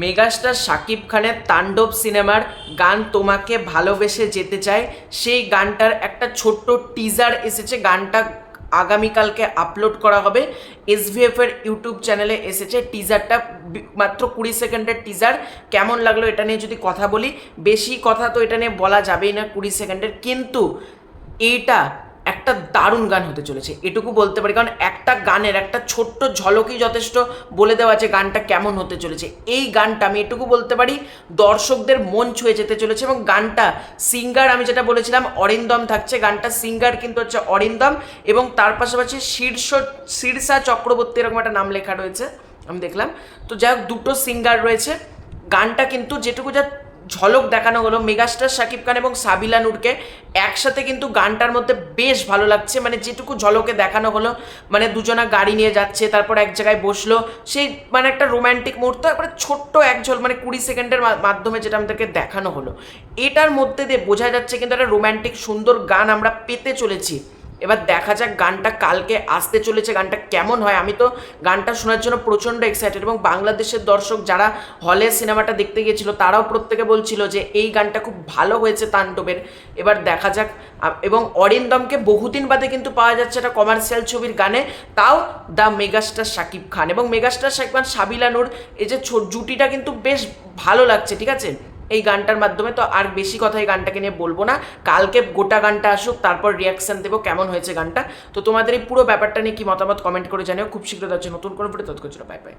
Megastar Shakib খানের তাণ্ডব সিনেমার গান তোমাকে ভালোবেসে যেতে চাই, সেই গানটার একটা ছোট্ট টিজার এসেছে। গানটা আগামীকালকে আপলোড করা হবে, এসভিএফ এর ইউটিউব চ্যানেলে এসেছে। টিজারটা মাত্র 20 সেকেন্ডের টিজার। কেমন লাগলো এটা নিয়ে যদি কথা বলি, বেশি কথা তো এটা নিয়ে বলা যাবেই না 20 সেকেন্ডের, কিন্তু এইটা একটা দারুণ গান হতে চলেছে এটুকু বলতে পারি, কারণ একটা গানের একটা ছোট্ট ঝলকই যথেষ্ট বলে দেওয়া যে গানটা কেমন হতে চলেছে। এই গানটা আমি এটুকু বলতে পারি দর্শকদের মন ছুঁয়ে যেতে চলেছে, এবং গানটা সিঙ্গার আমি যেটা বলেছিলাম অরিন্দম থাকছে। গানটা সিঙ্গার কিন্তু হচ্ছে অরিন্দম, এবং তার পাশাপাশি শীর্ষা চক্রবর্তী এরকম একটা নাম লেখা রয়েছে আমি দেখলাম। তো যাই হোক, দুটো সিঙ্গার রয়েছে। গানটা কিন্তু যেটুকু যা ঝলক দেখানো হলো, মেগাস্টার শাকিব খান এবং সাবিলা নূরকে একসাথে কিন্তু গানটার মধ্যে বেশ ভালো লাগছে। মানে যেটুকু ঝলকে দেখানো হলো, মানে দুজনা গাড়ি নিয়ে যাচ্ছে, তারপর এক জায়গায় বসলো, সেই মানে একটা রোম্যান্টিক মুহূর্ত, একবারে ছোট্ট এক ঝল মানে 20 সেকেন্ডের মাধ্যমে যেটা আমাদেরকে দেখানো হলো, এটার মধ্যে দিয়ে বোঝা যাচ্ছে কিন্তু একটা রোম্যান্টিক সুন্দর গান আমরা পেতে চলেছি। এবার দেখা যাক গানটা কালকে আসতে চলেছে, গানটা কেমন হয়। আমি তো গানটা শোনার জন্য প্রচণ্ড এক্সাইটেড, এবং বাংলাদেশের দর্শক যারা হলে সিনেমাটা দেখতে গিয়েছিল তারাও প্রত্যেকে বলছিল যে এই গানটা খুব ভালো হয়েছে তাণ্ডবের। এবার দেখা যাক। এবং অরিন্দমকে বহুদিন বাদে কিন্তু পাওয়া যাচ্ছে একটা কমার্শিয়াল ছবির গানে, তাও দ্য মেগাস্টার শাকিব খান এবং মেগাস্টার শাকিব খান সাবিলা নূর, এই যে জুটিটা কিন্তু বেশ ভালো লাগছে, ঠিক আছে, এই গানটার মাধ্যমে। তো আর বেশি কথা এই গানটাকে নিয়ে বলবো না, কালকে গোটা গানটা আসুক, তারপর রিয়াকশান দেবো কেমন হয়েছে গানটা। তো তোমাদের এই পুরো ব্যাপারটা নিয়ে কি মতামত কমেন্ট করে জানিও। খুব শীঘ্র যাচ্ছে নতুন কোনো ভিডিও, ততক্ষণ বাই বাই।